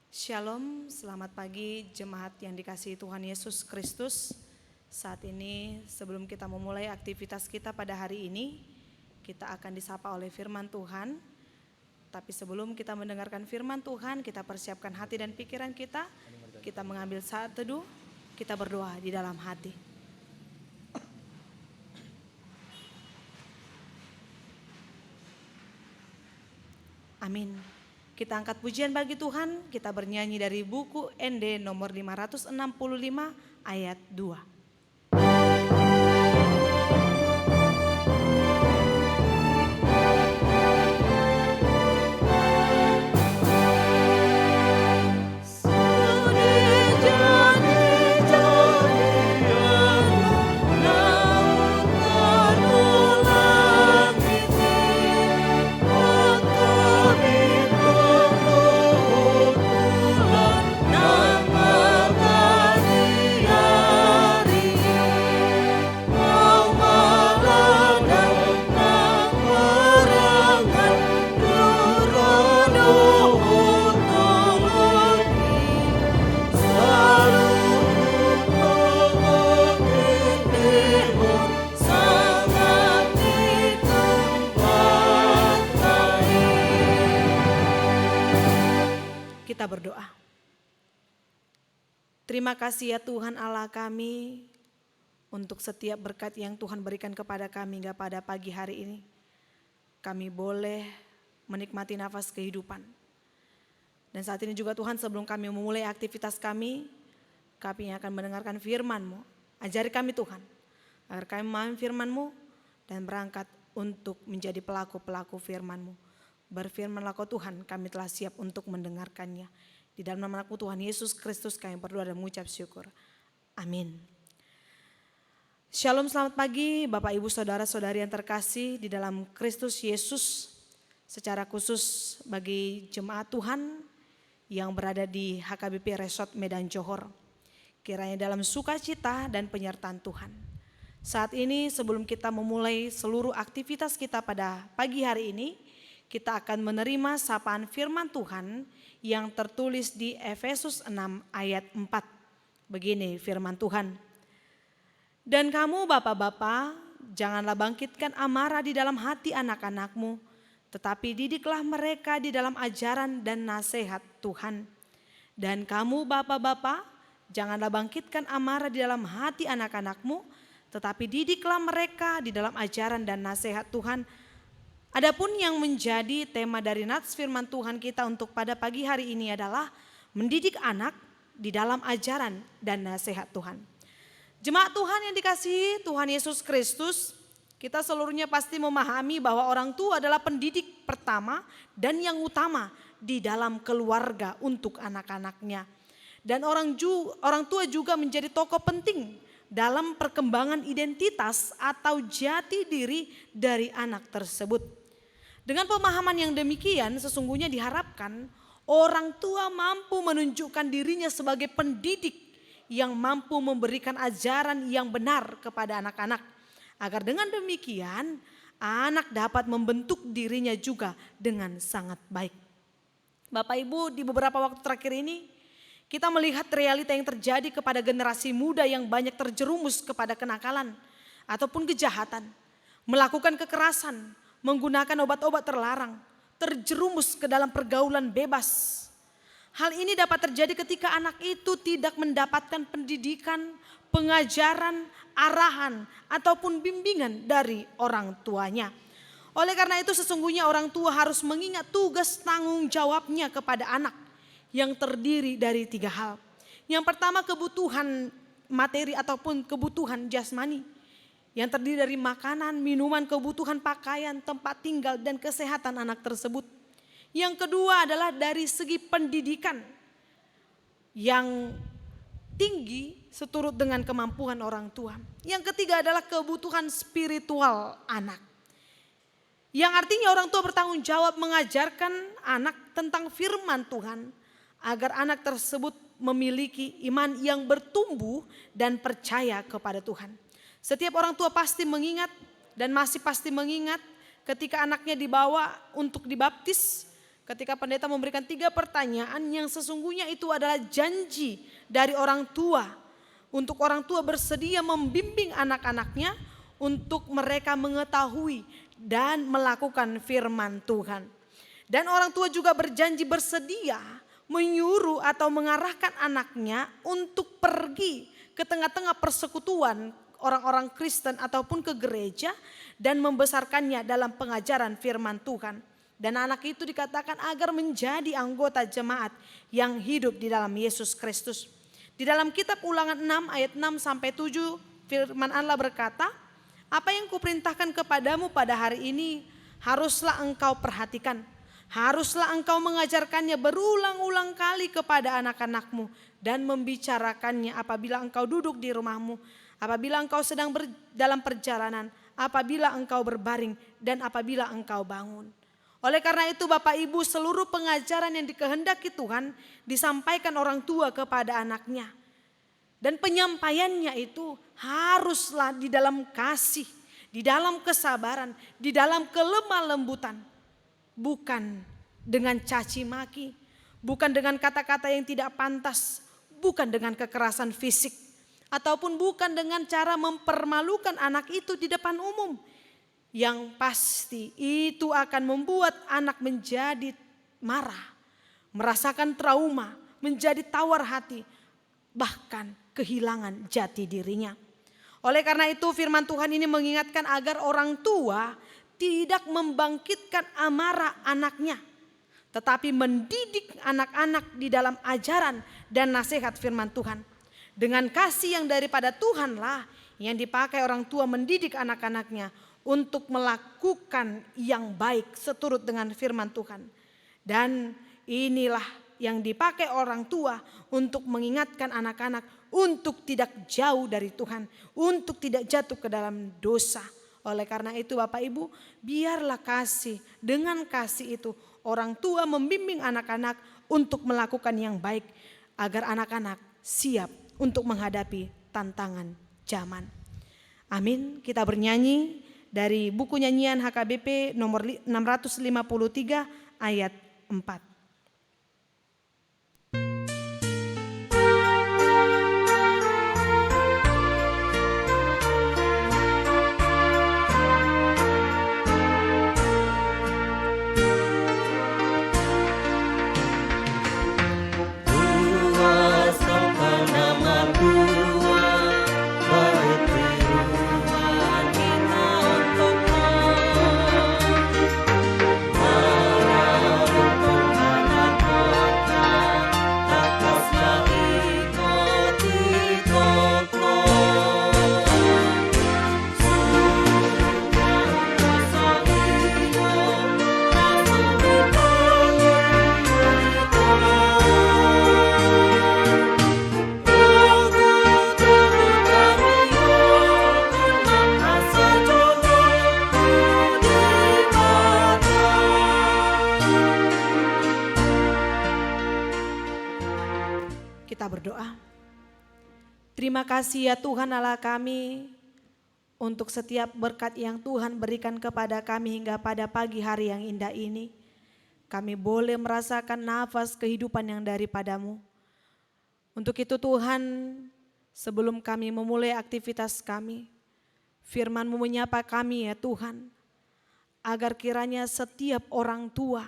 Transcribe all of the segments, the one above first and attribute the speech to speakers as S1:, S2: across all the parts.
S1: Shalom, selamat pagi jemaat yang dikasihi Tuhan Yesus Kristus. Saat ini sebelum kita memulai aktivitas kita pada hari ini, kita akan disapa oleh firman Tuhan. Tapi sebelum kita mendengarkan firman Tuhan, kita persiapkan hati dan pikiran kita. Kita mengambil saat teduh, kita berdoa di dalam hati. Amin. Kita angkat pujian bagi Tuhan, kita bernyanyi dari buku ND nomor 565 ayat 2. Kita berdoa. Terima kasih ya Tuhan Allah kami untuk setiap berkat yang Tuhan berikan kepada kami hingga pada pagi hari ini. Kami boleh menikmati nafas kehidupan. Dan saat ini juga Tuhan, sebelum kami memulai aktivitas kami akan mendengarkan firman-Mu. Ajari kami Tuhan, agar kami memahami firman-Mu dan berangkat untuk menjadi pelaku-pelaku firman-Mu. Berfirmanlah Kau Tuhan, kami telah siap untuk mendengarkannya. Di dalam nama Anakmu Tuhan Yesus Kristus kami berdoa dan mengucap syukur. Amin. Shalom, selamat pagi Bapak Ibu Saudara-saudari yang terkasih di dalam Kristus Yesus. Secara khusus bagi jemaat Tuhan yang berada di HKBP Resort Medan Johor. Kiranya dalam sukacita dan penyertaan Tuhan. Saat ini sebelum kita memulai seluruh aktivitas kita pada pagi hari ini, kita akan menerima sapaan firman Tuhan yang tertulis di Efesus 6 ayat 4. Begini firman Tuhan. Dan kamu bapak-bapak, janganlah bangkitkan amarah di dalam hati anak-anakmu, tetapi didiklah mereka di dalam ajaran dan nasihat Tuhan. Dan kamu bapak-bapak, janganlah bangkitkan amarah di dalam hati anak-anakmu, tetapi didiklah mereka di dalam ajaran dan nasihat Tuhan. Adapun yang menjadi tema dari nats firman Tuhan kita untuk pada pagi hari ini adalah mendidik anak di dalam ajaran dan nasihat Tuhan. Jemaat Tuhan yang dikasihi Tuhan Yesus Kristus, kita seluruhnya pasti memahami bahwa orang tua adalah pendidik pertama dan yang utama di dalam keluarga untuk anak-anaknya. Dan orang tua juga menjadi tokoh penting dalam perkembangan identitas atau jati diri dari anak tersebut. Dengan pemahaman yang demikian, sesungguhnya diharapkan orang tua mampu menunjukkan dirinya sebagai pendidik yang mampu memberikan ajaran yang benar kepada anak-anak. Agar dengan demikian anak dapat membentuk dirinya juga dengan sangat baik. Bapak Ibu, di beberapa waktu terakhir ini kita melihat realita yang terjadi kepada generasi muda yang banyak terjerumus kepada kenakalan ataupun kejahatan, melakukan kekerasan, menggunakan obat-obat terlarang, terjerumus ke dalam pergaulan bebas. Hal ini dapat terjadi ketika anak itu tidak mendapatkan pendidikan, pengajaran, arahan, ataupun bimbingan dari orang tuanya. Oleh karena itu sesungguhnya orang tua harus mengingat tugas tanggung jawabnya kepada anak yang terdiri dari 3 hal. Yang pertama, kebutuhan materi ataupun kebutuhan jasmani, yang terdiri dari makanan, minuman, kebutuhan pakaian, tempat tinggal, dan kesehatan anak tersebut. Yang kedua adalah dari segi pendidikan yang tinggi seturut dengan kemampuan orang tua. Yang ketiga adalah kebutuhan spiritual anak. Yang artinya orang tua bertanggung jawab mengajarkan anak tentang firman Tuhan agar anak tersebut memiliki iman yang bertumbuh dan percaya kepada Tuhan. Setiap orang tua pasti mengingat dan masih pasti mengingat ketika anaknya dibawa untuk dibaptis ketika pendeta memberikan 3 pertanyaan yang sesungguhnya itu adalah janji dari orang tua. Untuk orang tua bersedia membimbing anak-anaknya untuk mereka mengetahui dan melakukan firman Tuhan. Dan orang tua juga berjanji bersedia menyuruh atau mengarahkan anaknya untuk pergi ke tengah-tengah persekutuan orang-orang Kristen ataupun ke gereja dan membesarkannya dalam pengajaran firman Tuhan. Dan anak itu dikatakan agar menjadi anggota jemaat yang hidup di dalam Yesus Kristus. Di dalam kitab Ulangan 6 ayat 6 sampai 7 firman Allah berkata, apa yang kuperintahkan kepadamu pada hari ini haruslah engkau perhatikan. Haruslah engkau mengajarkannya berulang-ulang kali kepada anak-anakmu dan membicarakannya apabila engkau duduk di rumahmu, apabila engkau sedang dalam perjalanan, apabila engkau berbaring dan apabila engkau bangun. Oleh karena itu Bapak Ibu, seluruh pengajaran yang dikehendaki Tuhan disampaikan orang tua kepada anaknya. Dan penyampaiannya itu haruslah di dalam kasih, di dalam kesabaran, di dalam kelemah lembutan. Bukan dengan caci maki, bukan dengan kata-kata yang tidak pantas, bukan dengan kekerasan fisik. Ataupun bukan dengan cara mempermalukan anak itu di depan umum. Yang pasti itu akan membuat anak menjadi marah, merasakan trauma, menjadi tawar hati, bahkan kehilangan jati dirinya. Oleh karena itu firman Tuhan ini mengingatkan agar orang tua tidak membangkitkan amarah anaknya, tetapi mendidik anak-anak di dalam ajaran dan nasihat firman Tuhan. Dengan kasih yang daripada Tuhanlah yang dipakai orang tua mendidik anak-anaknya untuk melakukan yang baik seturut dengan firman Tuhan. Dan inilah yang dipakai orang tua untuk mengingatkan anak-anak untuk tidak jauh dari Tuhan, untuk tidak jatuh ke dalam dosa. Oleh karena itu Bapak Ibu, biarlah kasih, dengan kasih itu orang tua membimbing anak-anak untuk melakukan yang baik agar anak-anak siap untuk menghadapi tantangan zaman. Amin. Kita bernyanyi dari buku nyanyian HKBP nomor 653 ayat 4. Kita berdoa. Terima kasih ya Tuhan Allah kami untuk setiap berkat yang Tuhan berikan kepada kami hingga pada pagi hari yang indah ini. Kami boleh merasakan nafas kehidupan yang daripadamu. Untuk itu Tuhan, sebelum kami memulai aktivitas kami, firman-Mu menyapa kami ya Tuhan, agar kiranya setiap orang tua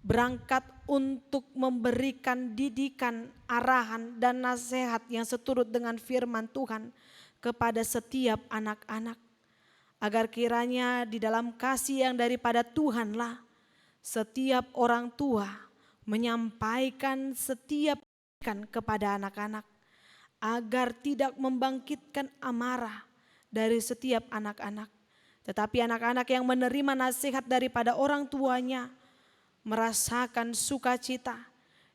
S1: berangkat untuk memberikan didikan, arahan dan nasihat yang seturut dengan firman Tuhan kepada setiap anak-anak. Agar kiranya di dalam kasih yang daripada Tuhanlah setiap orang tua menyampaikan setiap didikan kepada anak-anak. Agar tidak membangkitkan amarah dari setiap anak-anak. Tetapi anak-anak yang menerima nasihat daripada orang tuanya merasakan sukacita,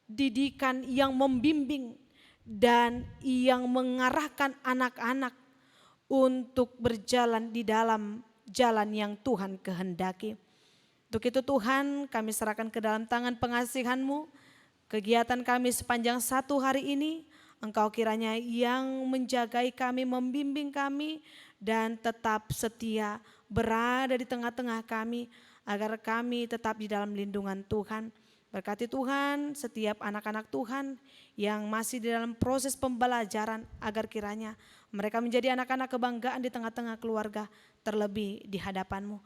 S1: didikan yang membimbing dan yang mengarahkan anak-anak untuk berjalan di dalam jalan yang Tuhan kehendaki. Untuk itu Tuhan, kami serahkan ke dalam tangan pengasihan-Mu kegiatan kami sepanjang satu hari ini. Engkau kiranya yang menjagai kami, membimbing kami dan tetap setia berada di tengah-tengah kami, agar kami tetap di dalam lindungan Tuhan. Berkati Tuhan setiap anak-anak Tuhan yang masih di dalam proses pembelajaran, agar kiranya mereka menjadi anak-anak kebanggaan di tengah-tengah keluarga, terlebih di hadapan-Mu.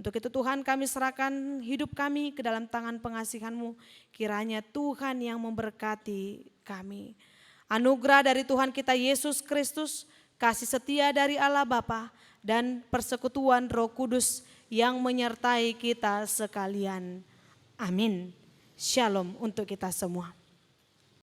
S1: Untuk itu Tuhan, kami serahkan hidup kami ke dalam tangan pengasihan-Mu. Kiranya Tuhan yang memberkati kami. Anugerah dari Tuhan kita Yesus Kristus, kasih setia dari Allah Bapa, dan persekutuan Roh Kudus yang menyertai kita sekalian. Amin. Shalom untuk kita semua.